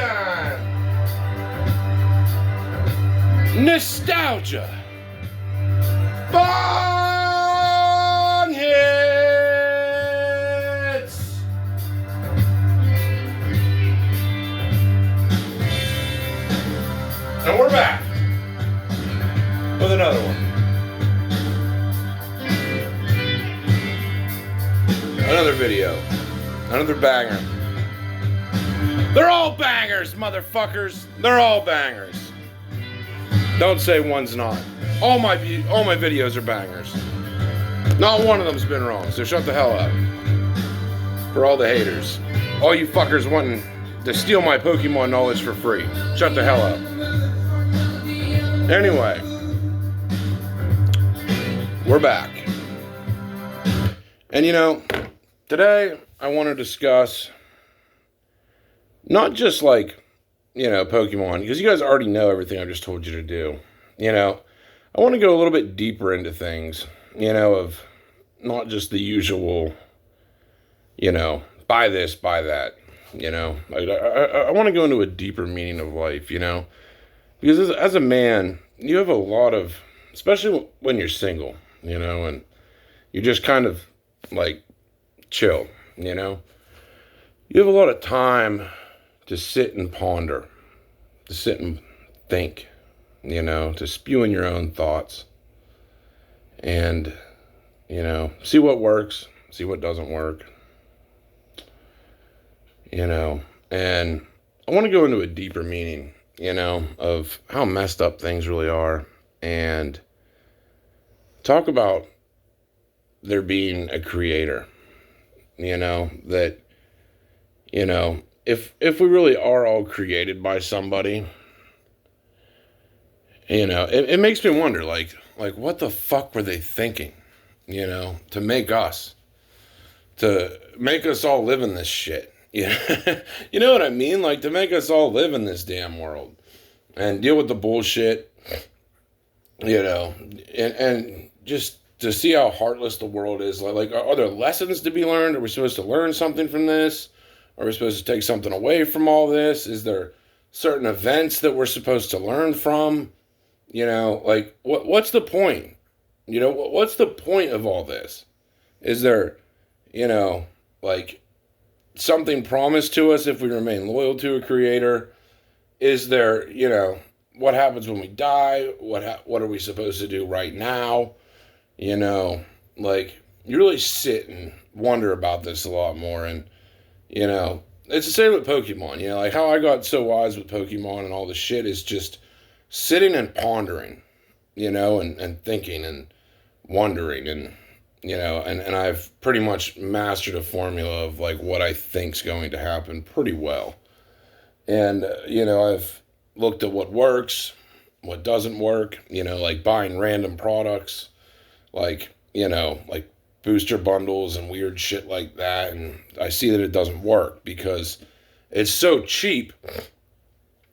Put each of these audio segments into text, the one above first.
time. Nostalgia. Bong hits. And we're back with another one. Another video. Another banger. They're all bangers, motherfuckers. They're all bangers. Don't say one's not. All my videos are bangers. Not one of them's been wrong, so shut the hell up. For all the haters. All you fuckers wanting to steal my Pokemon knowledge for free. Shut the hell up. Anyway. We're back. And you know, today I want to discuss not just like, you know, Pokemon, because you guys already know everything I've just told you to do. You know, I want to go a little bit deeper into things, you know, of not just the usual, you know, buy this, buy that, you know. I want to go into a deeper meaning of life, you know, because as a man, you have a lot of, especially when you're single, you know, and you just kind of like chill, you know, you have a lot of time to sit and ponder, to sit and think, you know, to spew in your own thoughts and, you know, see what works, see what doesn't work, you know. And I want to go into a deeper meaning, you know, of how messed up things really are and talk about there being a creator, you know, that, you know, if we really are all created by somebody, you know, it makes me wonder, like what the fuck were they thinking, you know, to make us all live in this shit, you know? You know what I mean? Like, to make us all live in this damn world and deal with the bullshit, you know, and just to see how heartless the world is. Like, are there lessons to be learned? Are we supposed to learn something from this? Are we supposed to take something away from all this? Is there certain events that we're supposed to learn from? You know, like, what's the point? You know, what's the point of all this? Is there, you know, like, something promised to us if we remain loyal to a creator? Is there, you know, what happens when we die? What are we supposed to do right now? You know, like, you really sit and wonder about this a lot more. And, you know, it's the same with Pokemon. You know, like, how I got so wise with Pokemon and all this shit is just sitting and pondering, you know, and thinking and wondering. And, you know, and I've pretty much mastered a formula of, like, what I think's going to happen pretty well. And, you know, I've looked at what works, what doesn't work, you know, like buying random products, like, you know, like booster bundles and weird shit like that. And I see that it doesn't work because it's so cheap.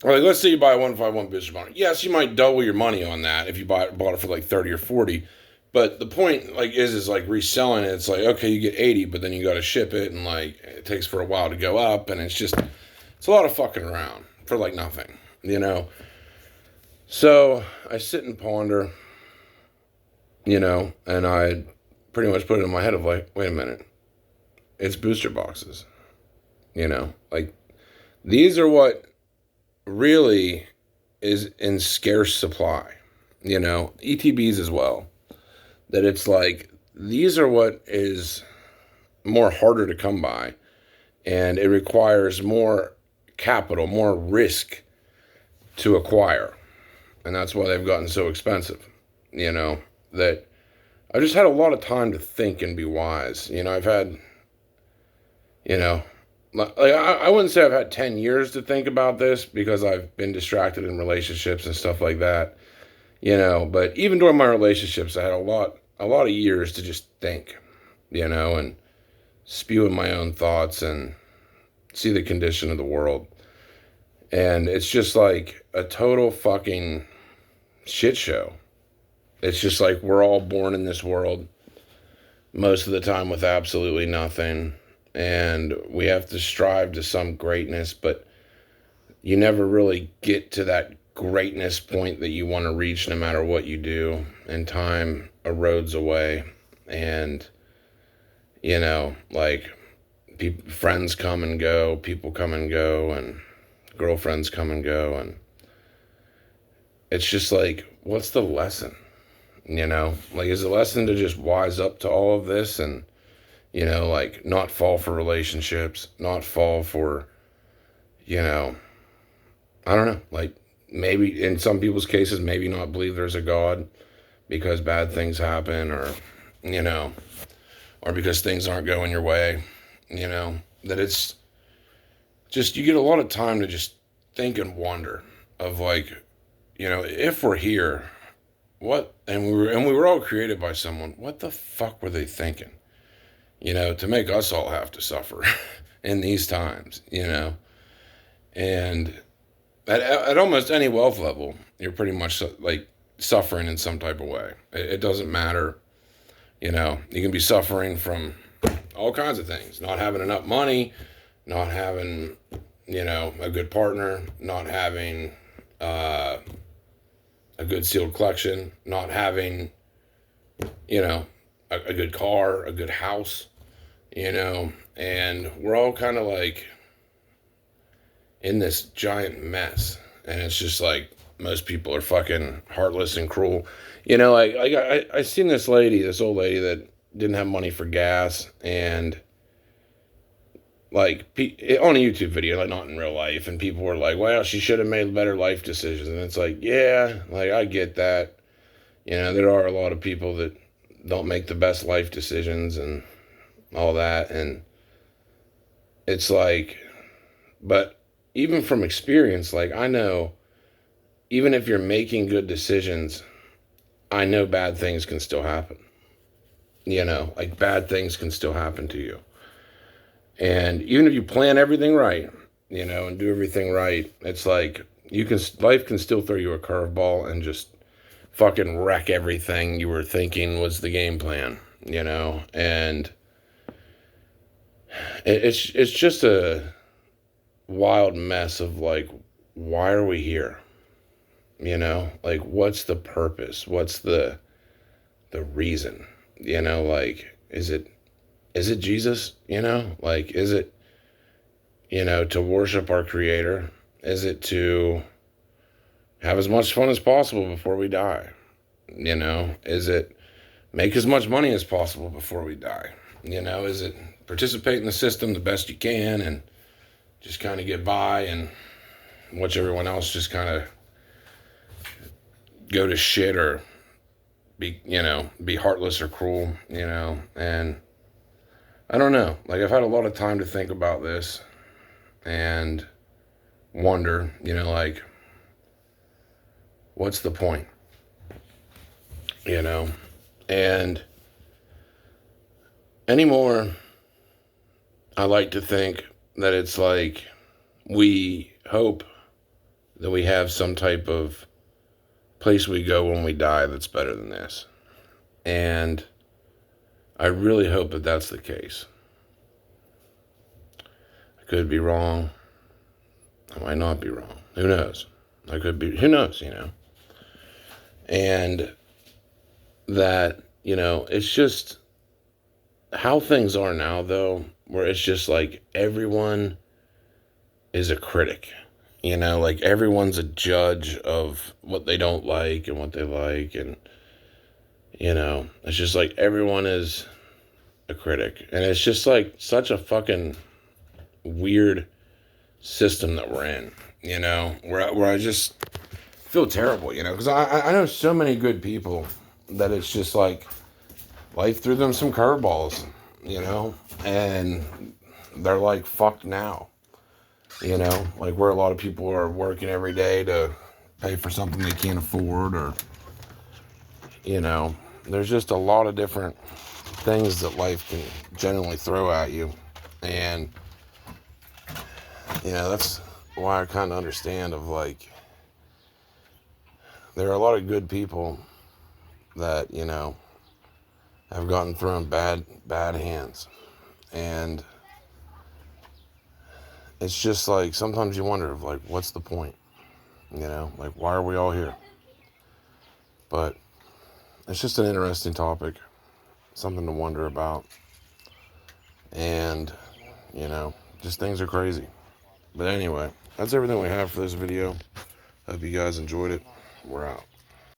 Like, let's say you buy a 151 booster bundle. Yes, you might double your money on that if you bought it for like 30 or 40. But the point, like, is like reselling it. It's like, okay, you get 80, but then you got to ship it, and like it takes for a while to go up, and it's a lot of fucking around for like nothing, you know. So I sit and ponder, you know, and I pretty much put it in my head of like, wait a minute, it's booster boxes, you know, like, these are what really is in scarce supply, you know, ETBs as well, that it's like, these are what is more harder to come by, and it requires more capital, more risk to acquire, and that's why they've gotten so expensive, you know. That I've just had a lot of time to think and be wise. You know, I've had, you know, like, I wouldn't say I've had 10 years to think about this because I've been distracted in relationships and stuff like that, you know, but even during my relationships, I had a lot of years to just think, you know, and spew in my own thoughts and see the condition of the world. And it's just like a total fucking shit show. It's just like we're all born in this world most of the time with absolutely nothing, and we have to strive to some greatness, but you never really get to that greatness point that you want to reach no matter what you do, and time erodes away. And, like, friends come and go, people come and go, and girlfriends come and go, and it's just like, what's the lesson? Like, is the lesson to just wise up to all of this and, like, not fall for relationships, not fall for, I don't know, like, maybe in some people's cases, maybe not believe there's a God because bad things happen, or, you know, or because things aren't going your way, that it's just, you get a lot of time to just think and wonder of, like, if we're here, what, and we were all created by someone, what the fuck were they thinking, to make us all have to suffer in these times, and at almost any wealth level, you're pretty much like suffering in some type of way. It doesn't matter. You can be suffering from all kinds of things. Not having enough money, not having, a good partner, not having a good sealed collection, not having, a good car, a good house, and we're all kind of like in this giant mess. And it's just like, most people are fucking heartless and cruel. I seen this old lady that didn't have money for gas, and like on a YouTube video, like not in real life, and people were like, well, she should have made better life decisions. And it's like, yeah, like, I get that. There are a lot of people that don't make the best life decisions and all that. And it's like, but even from experience, like, I know, even if you're making good decisions, I know bad things can still happen. Like, bad things can still happen to you. And even if you plan everything right, and do everything right, it's like, life can still throw you a curveball and just fucking wreck everything you were thinking was the game plan, and it's just a wild mess of, like, why are we here? Like, what's the purpose? What's the reason? Like, is it Jesus? Like, is it, to worship our Creator? Is it to have as much fun as possible before we die? Is it make as much money as possible before we die? Is it participate in the system the best you can and just kind of get by and watch everyone else just kind of go to shit, or be heartless or cruel, and I don't know. Like, I've had a lot of time to think about this and wonder, like, what's the point? And anymore, I like to think that it's like, we hope that we have some type of place we go when we die that's better than this. And I really hope that that's the case. I could be wrong. I might not be wrong. Who knows? I could be, who knows, And that, it's just how things are now, though, where it's just like everyone is a critic. Like, everyone's a judge of what they don't like and what they like. And, it's just like everyone is a critic. And it's just like such a fucking weird system that we're in, where I just feel terrible, because I know so many good people that it's just like life threw them some curveballs, and they're like, fuck now. Like, where a lot of people are working every day to pay for something they can't afford, or, there's just a lot of different things that life can generally throw at you. And, that's why I kind of understand of, like, there are a lot of good people that, have gotten thrown bad hands. And, it's just like sometimes you wonder, like, what's the point? You know, like, why are we all here? But it's just an interesting topic, something to wonder about. And, you know, just things are crazy. But anyway, that's everything we have for this video. Hope you guys enjoyed it. We're out.